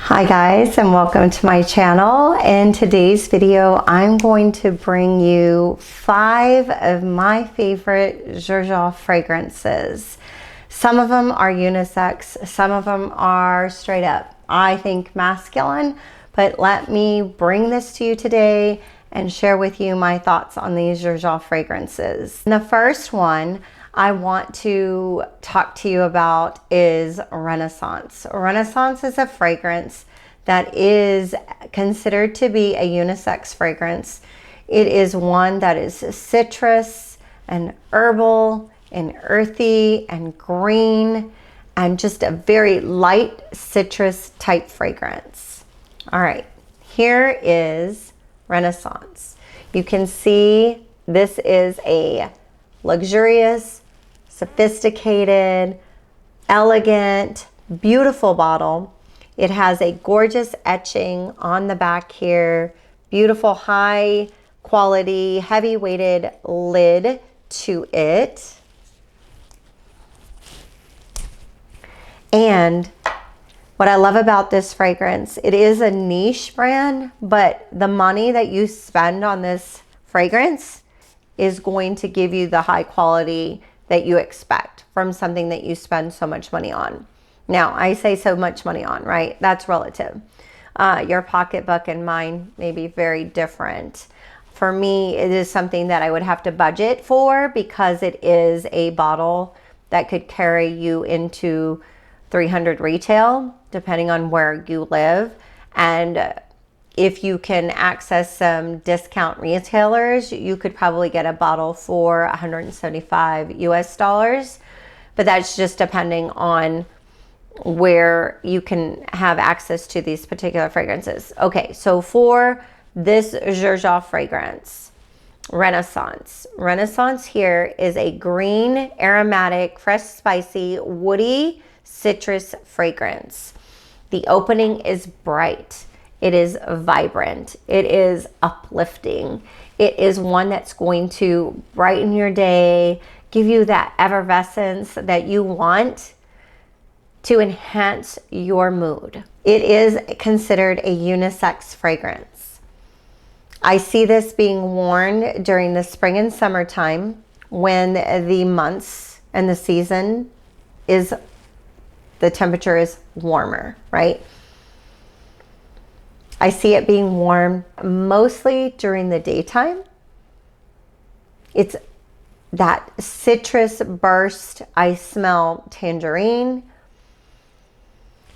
Hi guys, and welcome to my channel. In today's video, I'm going to bring you 5 of my favorite Xerjoff fragrances. Some of them are unisex, some of them are straight up, I think, masculine, but let me bring this to you today and share with you my thoughts on these Xerjoff fragrances. And the first one I want to talk to you about is Renaissance. Renaissance is a fragrance that is considered to be a unisex fragrance. It is one that is citrus and herbal and earthy and green and just a very light citrus type fragrance. All right, here is Renaissance. You can see this is a luxurious, sophisticated, elegant, beautiful bottle. It has a gorgeous etching on the back here, beautiful high quality, heavy weighted lid to it. And what I love about this fragrance, it is a niche brand, but the money that you spend on this fragrance is going to give you the high quality that you expect from something that you spend so much money on. Now, I say so much money on, right? That's relative. Your pocketbook and mine may be very different. For me, it is something that I would have to budget for because it is a bottle that could carry you into 300 retail, depending on where you live. And if you can access some discount retailers, you could probably get a bottle for 175 US dollars, but that's just depending on where you can have access to these particular fragrances. Okay, so for this Xerjoff fragrance, Renaissance. Renaissance here is a green, aromatic, fresh, spicy, woody, citrus fragrance. The opening is bright. It is vibrant. It is uplifting. It is one that's going to brighten your day, give you that effervescence that you want to enhance your mood. It is considered a unisex fragrance. I see this being worn during the spring and summertime when the months and the season is, the temperature is warmer, right? I see it being worn mostly during the daytime. It's that citrus burst. I smell tangerine.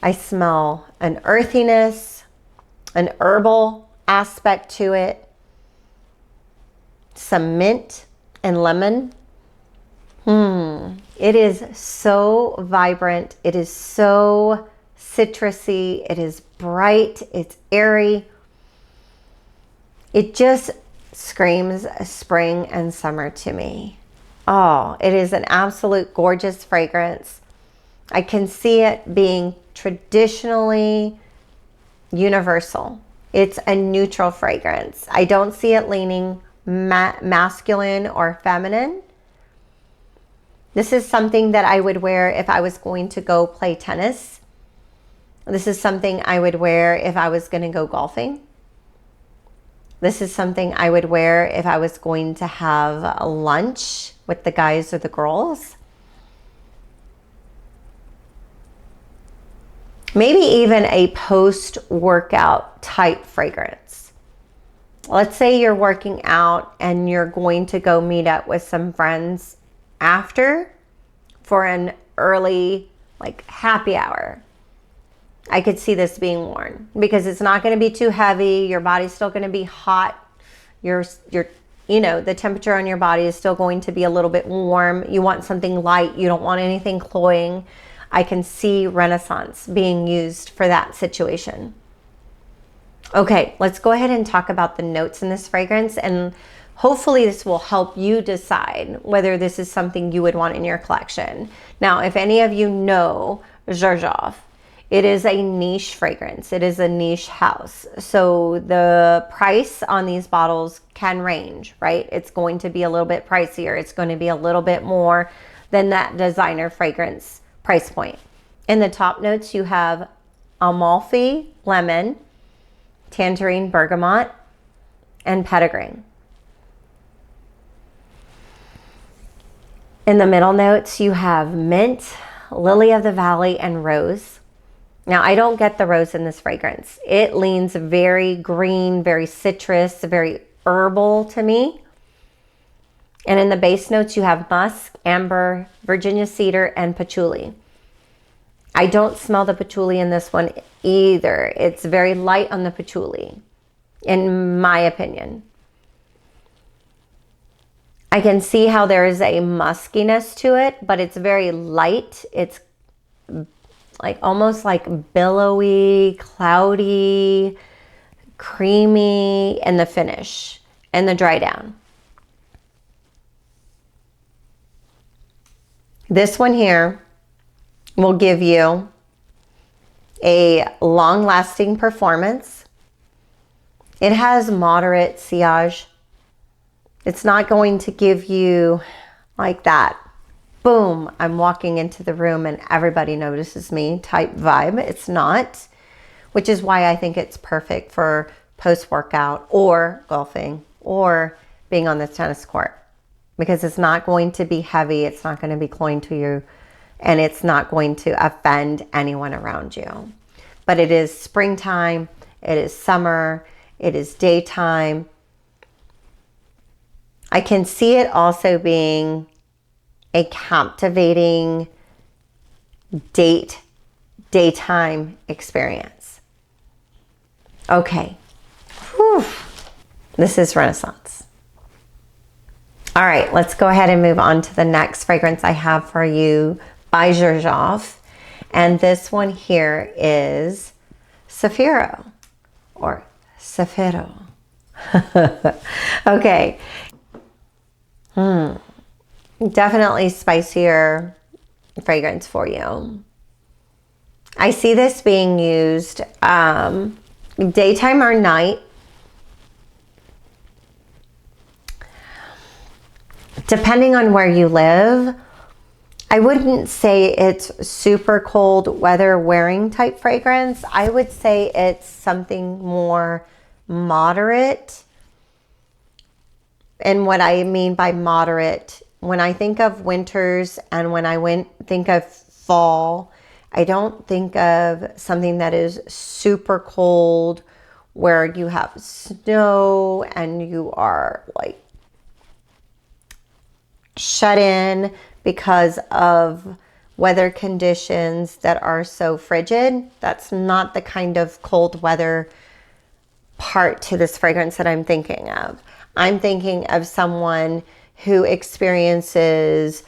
I smell an earthiness, an herbal aspect to it, some mint and lemon. It is so vibrant. It is so citrusy. It is bright. It's airy. It just screams spring and summer to me. Oh, it is an absolute gorgeous fragrance. I can see it being traditionally universal. It's a neutral fragrance. I don't see it leaning masculine or feminine. This is something that I would wear if I was going to go play tennis. This is something I would wear if I was going to go golfing. This is something I would wear if I was going to have a lunch with the guys or the girls. Maybe even a post-workout type fragrance. Let's say you're working out and you're going to go meet up with some friends after for an early, like, happy hour. I could see this being worn because it's not going to be too heavy. Your body's still going to be hot. You know, the temperature on your body is still going to be a little bit warm. You want something light. You don't want anything cloying. I can see Renaissance being used for that situation. Okay, let's go ahead and talk about the notes in this fragrance, and hopefully this will help you decide whether this is something you would want in your collection. Now, if any of you know Xerjoff, it is a niche fragrance. It is a niche house. So the price on these bottles can range, right? It's going to be a little bit pricier. It's going to be a little bit more than that designer fragrance price point. In the top notes, you have Amalfi lemon, tangerine bergamot, and petitgrain. In the middle notes, you have mint, lily of the valley, and rose. Now, I don't get the rose in this fragrance. It leans very green, very citrus, very herbal to me. And in the base notes, you have musk, amber, Virginia cedar, and patchouli. I don't smell the patchouli in this one either. It's very light on the patchouli, in my opinion. I can see how there is a muskiness to it, but it's very light. It's like almost like billowy, cloudy, creamy in the finish and the dry down. This one here will give you a long-lasting performance. It has moderate sillage. It's not going to give you like that, boom, I'm walking into the room and everybody notices me type vibe. It's not, which is why I think it's perfect for post-workout or golfing or being on the tennis court, because it's not going to be heavy. It's not going to be cloying to you, and it's not going to offend anyone around you. But it is springtime. It is summer. It is daytime. I can see it also being a captivating daytime experience. Okay. Whew. This is Renaissance. All right, let's go ahead and move on to the next fragrance I have for you by Xerjoff. And this one here is Zefiro or Zefiro. Okay. Definitely spicier fragrance for you. I see this being used daytime or night. Depending on where you live. I wouldn't say it's super cold weather wearing type fragrance. I would say it's something more moderate. And what I mean by moderate, when I think of winters and when I think of fall, I don't think of something that is super cold where you have snow and you are like shut in because of weather conditions that are so frigid. That's not the kind of cold weather part to this fragrance that I'm thinking of. I'm thinking of someone who experiences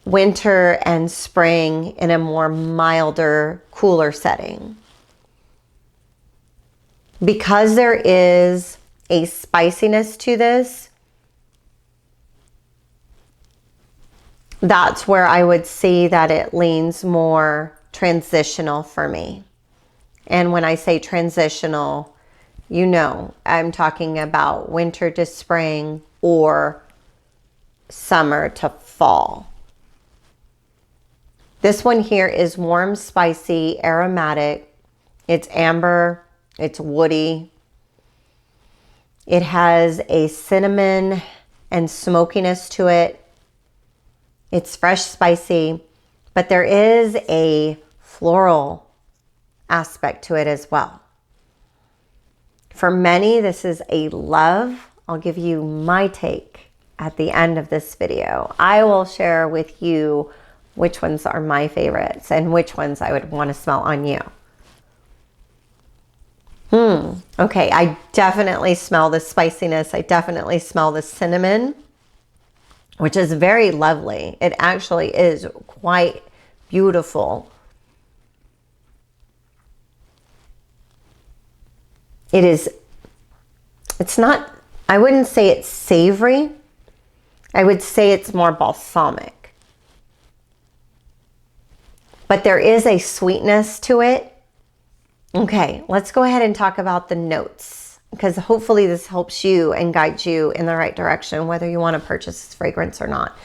winter and spring in a more milder, cooler setting. Because there is a spiciness to this, that's where I would see that it leans more transitional for me. And when I say transitional, you know, I'm talking about winter to spring or summer to fall. This one here is warm, spicy, aromatic. It's amber, it's woody. It has a cinnamon and smokiness to it. It's fresh, spicy, but there is a floral aspect to it as well. For many, this is a love. I'll give you my take at the end of this video. I will share with you which ones are my favorites and which ones I would want to smell on you. Okay, I definitely smell the spiciness. I definitely smell the cinnamon, which is very lovely. It actually is quite beautiful. It's not, I wouldn't say it's savory. I would say it's more balsamic. But there is a sweetness to it. Okay, let's go ahead and talk about the notes, because hopefully this helps you and guides you in the right direction, whether you want to purchase this fragrance or not.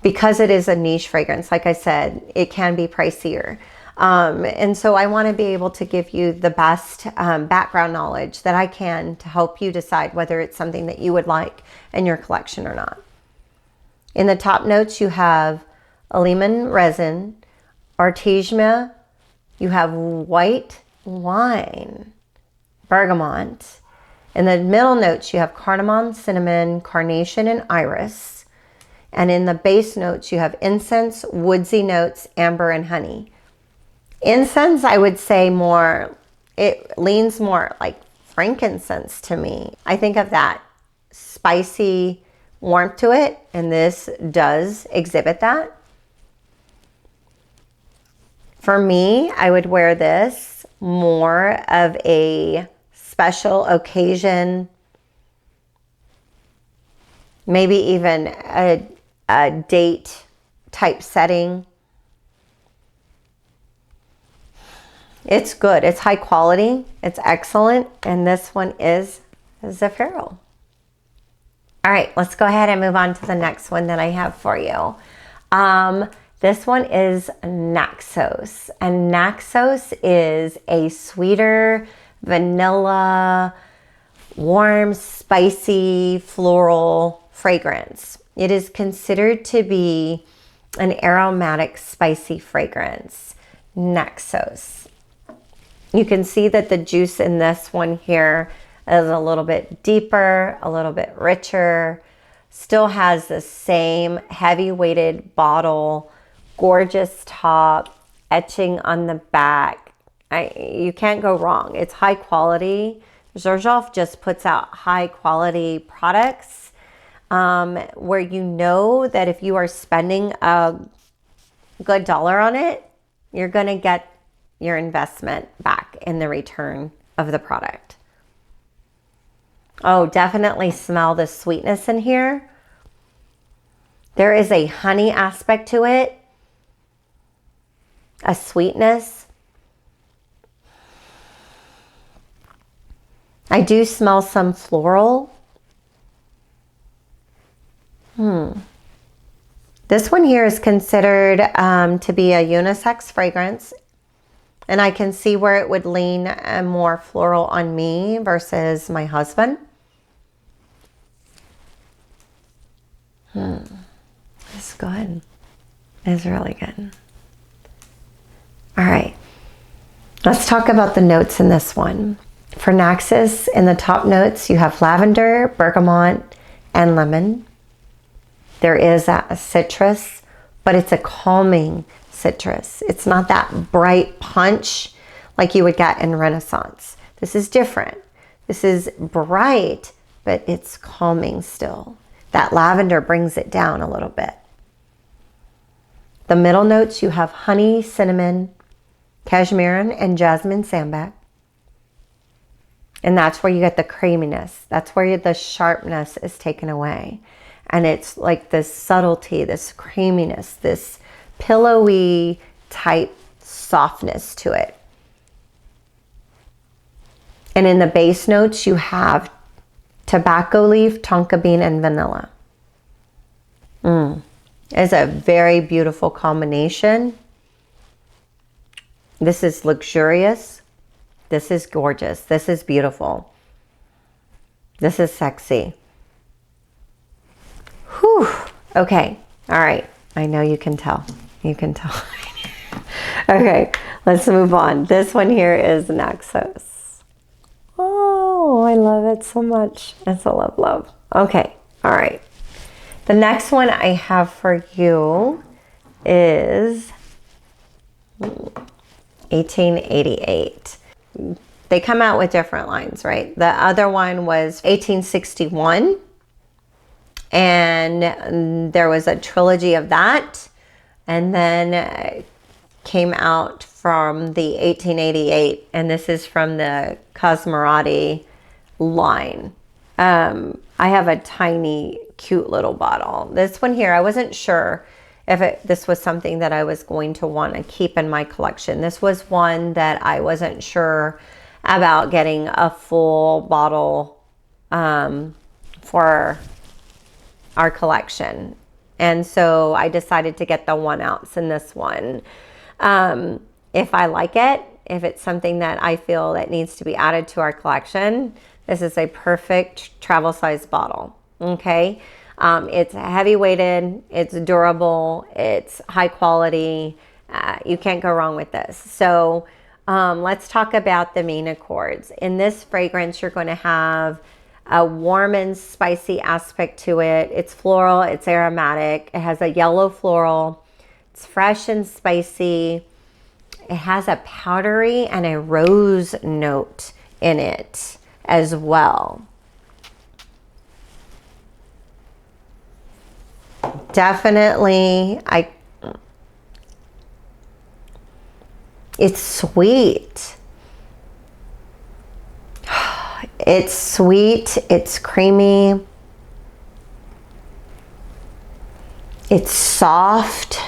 Because it is a niche fragrance, like I said, it can be pricier. And so I want to be able to give you the best background knowledge that I can to help you decide whether it's something that you would like in your collection or not. In the top notes, you have lemon resin, artemisia, you have white wine, bergamot. In the middle notes, you have cardamom, cinnamon, carnation, and iris. And in the base notes, you have incense, woodsy notes, amber, and honey. Incense, I would say more, it leans more like frankincense to me. I think of that spicy warmth to it, and this does exhibit that. For me, I would wear this more of a special occasion, maybe even a date type setting. It's good. It's high quality. It's excellent. And this one is Zefiro. All right, let's go ahead and move on to the next one that I have for you. This one is Naxos. And Naxos is a sweeter, vanilla, warm, spicy, floral fragrance. It is considered to be an aromatic, spicy fragrance. Naxos. You can see that the juice in this one here is a little bit deeper, a little bit richer, still has the same heavy weighted bottle, gorgeous top, etching on the back. You can't go wrong. It's high quality. Xerjoff just puts out high quality products where you know that if you are spending a good dollar on it, you're going to get your investment back in the return of the product. Oh, definitely smell the sweetness in here. There is a honey aspect to it, a sweetness. I do smell some floral. This one here is considered to be a unisex fragrance. And I can see where it would lean more floral on me versus my husband. It's good. It's really good. All right. Let's talk about the notes in this one. For Naxos, in the top notes, you have lavender, bergamot, and lemon. There is a citrus, but it's a calming citrus. It's not that bright punch like you would get in Renaissance. This is different. This is bright, but it's calming still. That lavender brings it down a little bit. The middle notes, you have honey, cinnamon, cashmere, and jasmine sambac. And that's where you get the creaminess. That's where the sharpness is taken away. And it's like this subtlety, this creaminess, this pillowy type softness to it. And in the base notes, you have tobacco leaf, tonka bean, and vanilla. It's a very beautiful combination. This is luxurious. This is gorgeous. This is beautiful. This is sexy. Whew. Okay. All right. I know you can tell. You can tell. Okay. Let's move on. This one here is Naxos. Oh, I love it so much. It's a love, love. Okay. All right. The next one I have for you is 1888. They come out with different lines, right? The other one was 1861. And there was a trilogy of that. And then came out from the 1888. And this is from the Cosmorati line. I have a tiny, cute little bottle. This one here, I wasn't sure if this was something that I was going to want to keep in my collection. This was one that I wasn't sure about getting a full bottle for our collection. And so I decided to get the 1 ounce in this one. if I like it, if it's something that I feel that needs to be added to our collection, this is a perfect travel size bottle. Okay. It's heavy weighted, it's durable, it's high quality. You can't go wrong with this. So let's talk about the main accords. In this fragrance, you're going to have a warm and spicy aspect to it. It's floral, it's aromatic, it has a yellow floral, it's fresh and spicy. It has a powdery and a rose note in it as well. Definitely, it's sweet. It's sweet, it's creamy, it's soft.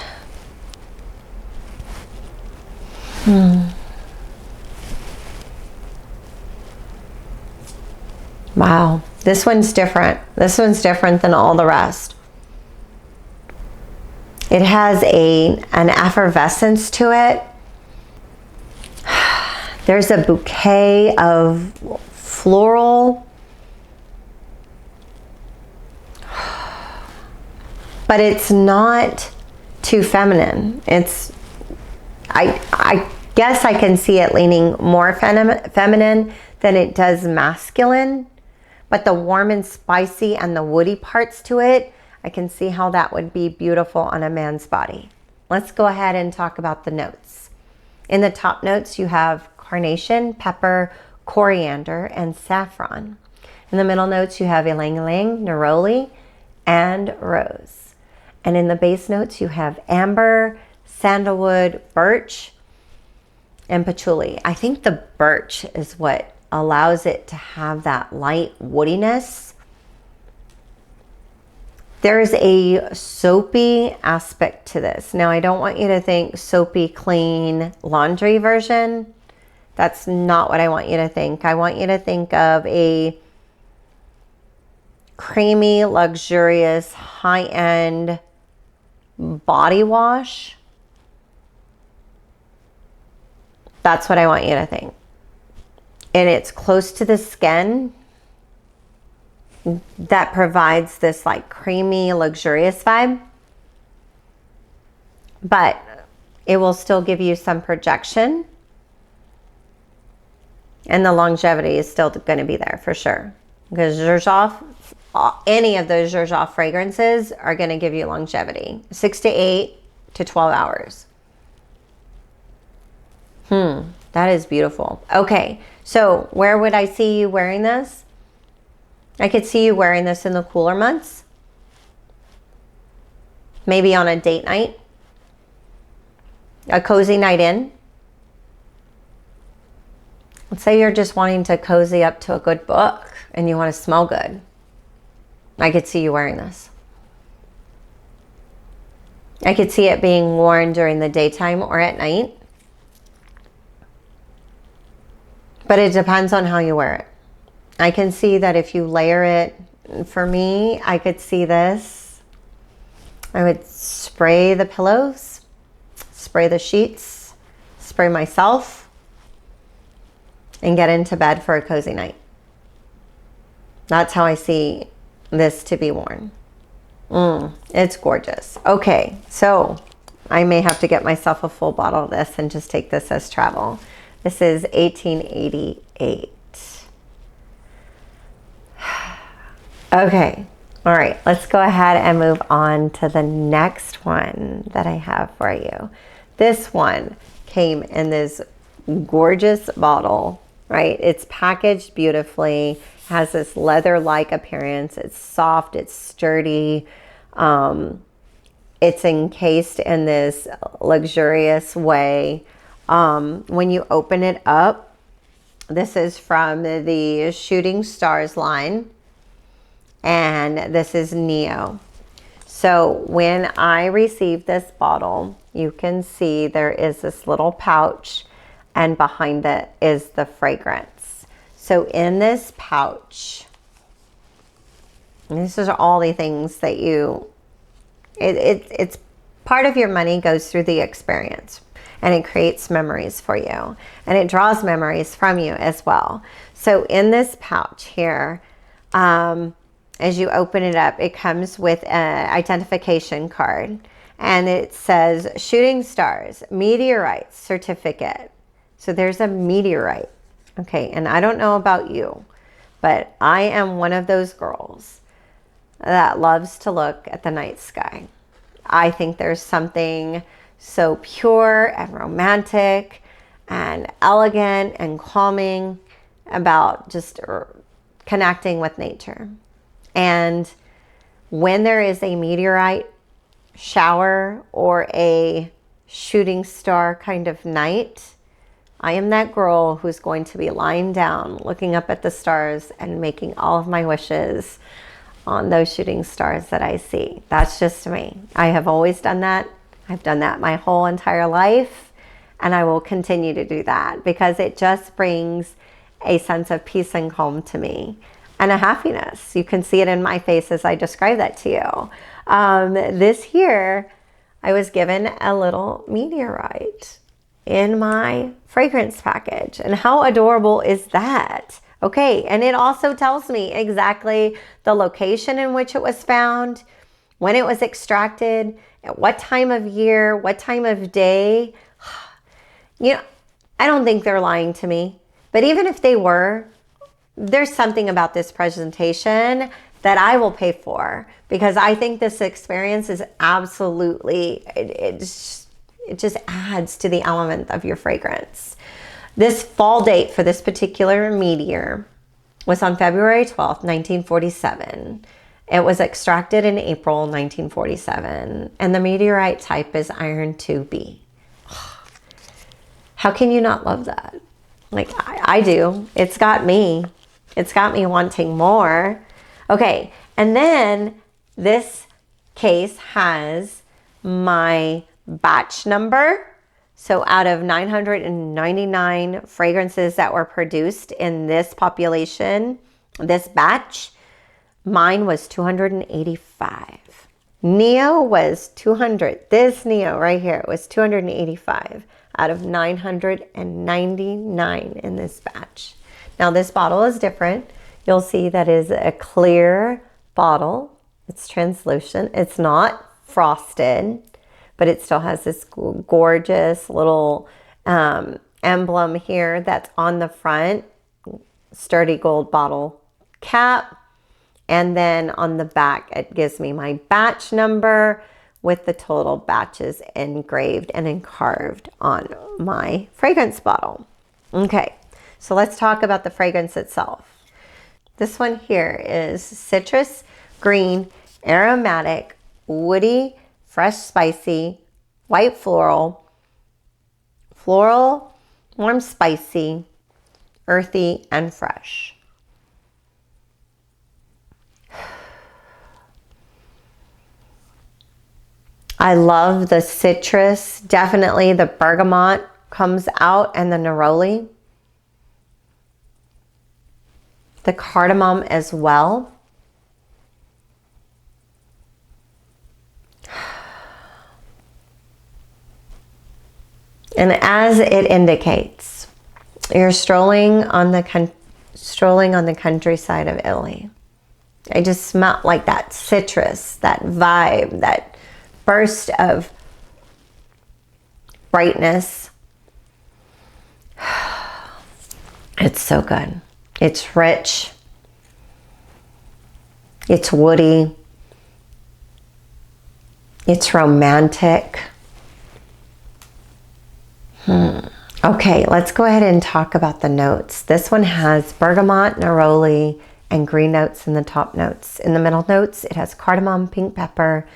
Wow, this one's different. This one's different than all the rest. It has an effervescence to it. There's a bouquet of floral, but it's not too feminine. It's, I guess I can see it leaning more feminine than it does masculine, but the warm and spicy and the woody parts to it, I can see how that would be beautiful on a man's body. Let's go ahead and talk about the notes. In the top notes, you have carnation, pepper, coriander, and saffron. In the middle notes, you have ylang-ylang, neroli, and rose. And in the base notes, you have amber, sandalwood, birch, and patchouli. I think the birch is what allows it to have that light woodiness. There's a soapy aspect to this. Now, I don't want you to think soapy, clean laundry version. That's not what I want you to think. I want you to think of a creamy, luxurious, high-end body wash. That's what I want you to think. And it's close to the skin. That provides this like creamy, luxurious vibe. But it will still give you some projection. And the longevity is still going to be there for sure. Because Xerjoff, any of those Xerjoff fragrances are going to give you longevity. 6 to 8 to 12 hours. That is beautiful. Okay, so where would I see you wearing this? I could see you wearing this in the cooler months. Maybe on a date night. A cozy night in. Let's say you're just wanting to cozy up to a good book and you want to smell good. I could see you wearing this. I could see it being worn during the daytime or at night. But it depends on how you wear it. I can see that if you layer it, for me, I could see this. I would spray the pillows, spray the sheets, spray myself, and get into bed for a cozy night. That's how I see this to be worn. It's gorgeous. Okay, so I may have to get myself a full bottle of this and just take this as travel. This is 1888. Okay, all right, let's go ahead and move on to the next one that I have for you. This one came in this gorgeous bottle, right? It's packaged beautifully, has this leather-like appearance. It's soft, it's sturdy. It's encased in this luxurious way. When you open it up, this is from the Shooting Stars line, and this is Nio. So when I received this bottle, you can see there is this little pouch, and behind it is the fragrance. So in this pouch, this is all the things that it's part of your money goes through the experience. and it creates memories for you, and it draws memories from you as well. So in this pouch here, as you open it up, it comes with an identification card, and it says shooting stars, meteorites certificate. So there's a meteorite. Okay, and I don't know about you, but I am one of those girls that loves to look at the night sky. I think there's something so pure and romantic and elegant and calming about just connecting with nature. And when there is a meteorite shower or a shooting star kind of night, I am that girl who's going to be lying down, looking up at the stars and making all of my wishes on those shooting stars that I see. That's just me. I have always done that. I've done that my whole entire life, and I will continue to do that because it just brings a sense of peace and calm to me, and a happiness. You can see it in my face as I describe that to you. This here, I was given a little meteorite in my fragrance package. And how adorable is that? Okay, and it also tells me exactly the location in which it was found, when it was extracted, at what time of year, what time of day. You know, I don't think they're lying to me. But even if they were, there's something about this presentation that I will pay for, because I think this experience is absolutely, it just adds to the element of your fragrance. This fall date for this particular meteor was on February 12th, 1947. It was extracted in April 1947, and the meteorite type is iron 2B. How can you not love that? Like I do. It's got me wanting more. Okay, and then this case has my batch number. So out of 999 fragrances that were produced in this population, this batch, mine was 285. Nio was 200. This Nio right here was 285 out of 999 in this batch. Now this bottle is different. You'll see that is a clear bottle. It's translucent. It's not frosted, but it still has this gorgeous little emblem here that's on the front. Sturdy gold bottle cap. And then on the back, it gives me my batch number with the total batches engraved and encarved on my fragrance bottle. Okay, so let's talk about the fragrance itself. This one here is citrus, green, aromatic, woody, fresh, spicy, white floral, warm, spicy, earthy, and fresh. I love the citrus. Definitely the bergamot comes out, and the neroli. The cardamom as well. And as it indicates, you're strolling on the countryside of Italy. I just smell like that citrus, that vibe, that burst of brightness. It's so good. It's rich. It's woody. It's romantic. Okay, let's go ahead and talk about the notes. This one has bergamot, neroli, and green notes in the top notes. In the middle notes, it has cardamom, pink pepper,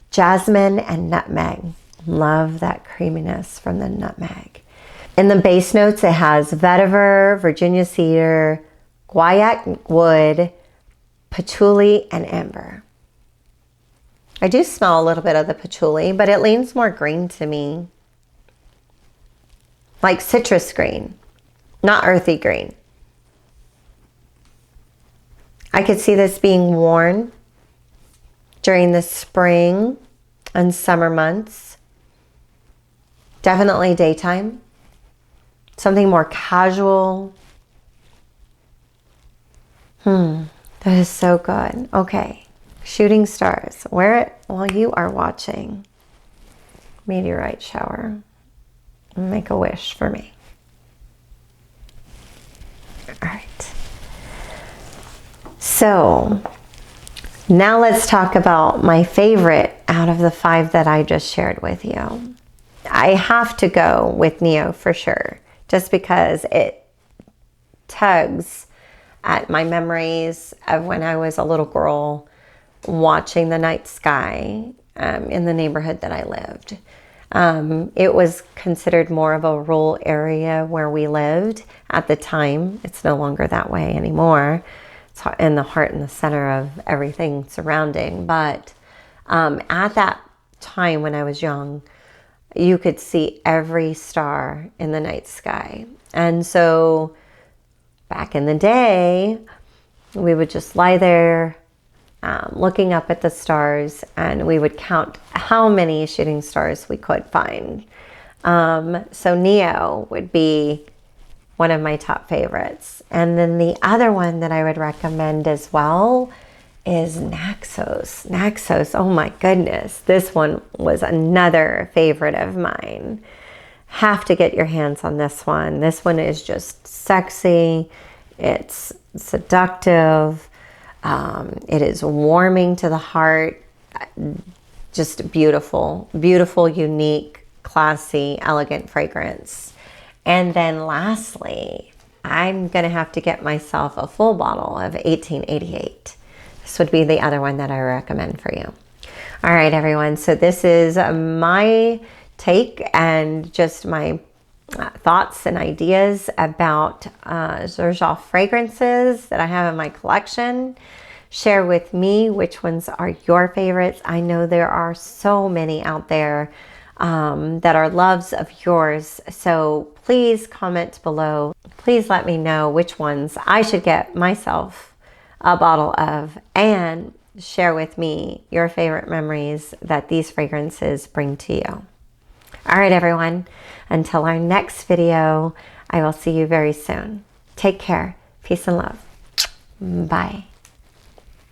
jasmine, and nutmeg. Love that creaminess from the nutmeg. In the base notes, it has vetiver, Virginia cedar, guaiac wood, patchouli, and amber. I do smell a little bit of the patchouli, but it leans more green to me. Like citrus green, not earthy green. I could see this being worn during the spring and summer months. Definitely daytime. Something more casual. That is so good. Okay. Shooting stars. Wear it while you are watching meteorite shower. Make a wish for me. All right. So now let's talk about my favorite out of the 5 that I just shared with you. I have to go with Nio for sure, just because it tugs at my memories of when I was a little girl watching the night sky in the neighborhood that I lived. It was considered more of a rural area where we lived at the time. It's no longer that way anymore. It's in the heart and the center of everything surrounding. But at that time when I was young, you could see every star in the night sky. And so back in the day, we would just lie there looking up at the stars, and we would count how many shooting stars we could find. So Nio would be one of my top favorites. And then the other one that I would recommend as well is Naxos. Naxos, oh my goodness. This one was another favorite of mine. Have to get your hands on this one. This one is just sexy. It's seductive. It is warming to the heart. Just beautiful, beautiful, unique, classy, elegant fragrance. And then lastly, I'm going to have to get myself a full bottle of 1888. This would be the other one that I recommend for you. All right, everyone. So this is my take and just my thoughts and ideas about Xerjoff fragrances that I have in my collection. Share with me which ones are your favorites. I know there are so many out there that are loves of yours. So please comment below. Please let me know which ones I should get myself a bottle of, and share with me your favorite memories that these fragrances bring to you. All right, everyone. Until our next video, I will see you very soon. Take care. Peace and love. Bye.